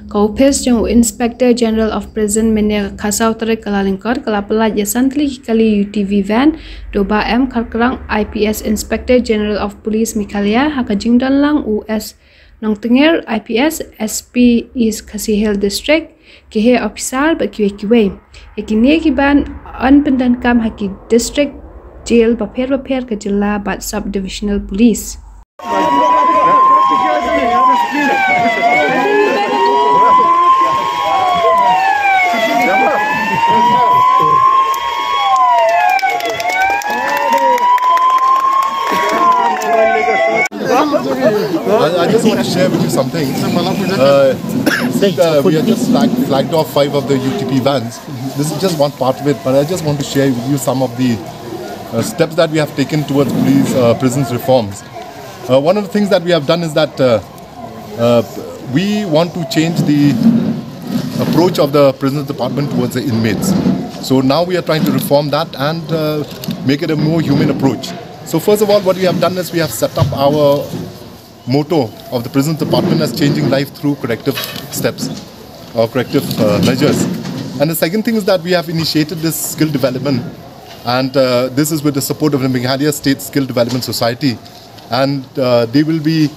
Kaupes jang Inspector General of Prison Mene Khasau Tere Kalalingkor Kalapala Jasantli Kali UTV van Doba M Karkrang IPS Inspector General of Police Mikalia Hakajing Danlang US Nongtenger IPS SP East Kasihel District Kehe Officer Bakiwe Ekini Kiban Unpendan Kam Haki District Jail Baper Kajilla Bat Subdivisional Police. I just want to share with you something. We have just flagged off 5 of the UTP vans. This is just one part of it, but I just want to share with you some of the steps that we have taken towards prisons reforms. One of the things that we have done is that we want to change the approach of the prisons department towards the inmates. So now we are trying to reform that and make it a more human approach. So first of all, what we have done is we have set up our motto of the prison department as changing life through corrective steps or corrective measures. And the second thing is that we have initiated this skill development, and this is with the support of the Meghalaya State Skill Development Society, and they will be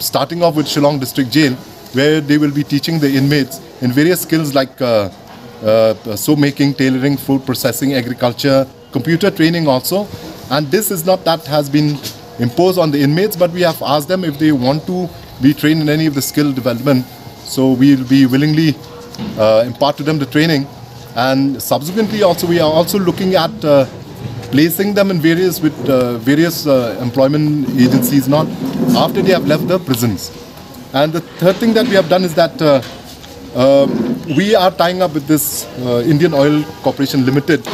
starting off with Shillong District Jail, where they will be teaching the inmates in various skills like soap making, tailoring, food processing, agriculture, computer training also. And this is not that has been imposed on the inmates, but we have asked them if they want to be trained in any of the skill development. So we will be willingly impart to them the training. And subsequently also we are also looking at placing them in various employment agencies, not after they have left the prisons. And the third thing that we have done is that we are tying up with this Indian Oil Corporation Limited.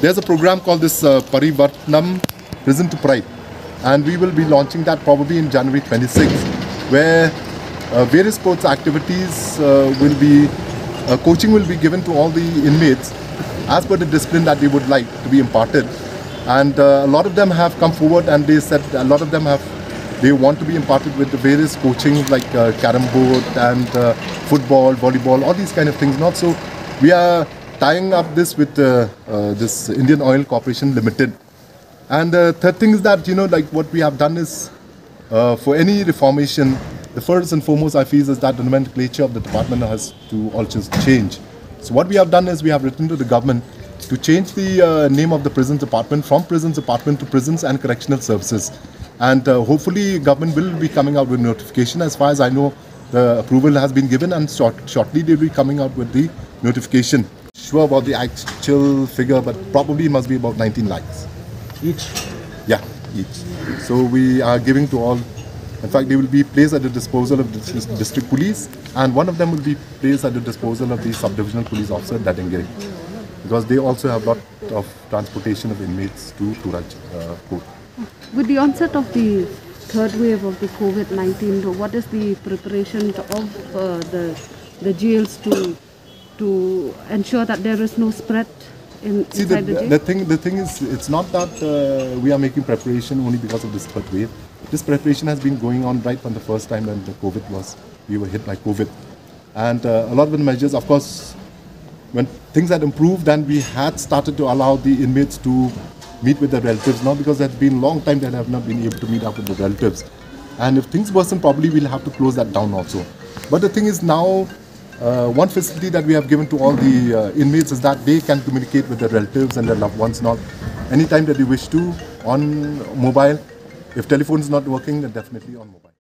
There's a program called this Parivartanam Prison to Pride, and we will be launching that probably in January 26, where various sports activities will be, coaching will be given to all the inmates as per the discipline that they would like to be imparted. And a lot of them have come forward and they said a lot of them they want to be imparted with the various coaching like carom board and football, volleyball, all these kind of things. Not so we are tying up this with this Indian Oil Corporation Limited. And the third thing is that, like what we have done is for any reformation, the first and foremost I feel is that the nomenclature of the department has to also change. So what we have done is we have written to the government to change the name of the Prisons Department from Prisons Department to Prisons and Correctional Services. And hopefully government will be coming out with notification. As far as I know, the approval has been given, and shortly they will be coming out with the notification. Sure about the actual figure, but probably must be about 19 lakhs. Each? Yeah, each. So we are giving to all. In fact, they will be placed at the disposal of the district police, and one of them will be placed at the disposal of the subdivisional police officer, Dadengiri, because they also have a lot of transportation of inmates to Turaj Court. With the onset of the third wave of the COVID-19, what is the preparation of the jails to ensure that there is no spread inside the jail? The thing is, it's not that we are making preparation only because of this third wave. This preparation has been going on right from the first time when we were hit by COVID. And a lot of the measures, of course, when things had improved, then we had started to allow the inmates to meet with their relatives, not because it has been a long time that I have not been able to meet up with the relatives. And if things worsen, probably we'll have to close that down also. But the thing is now, one facility that we have given to all the inmates is that they can communicate with their relatives and their loved ones not anytime that they wish to on mobile. If telephone is not working, then definitely on mobile.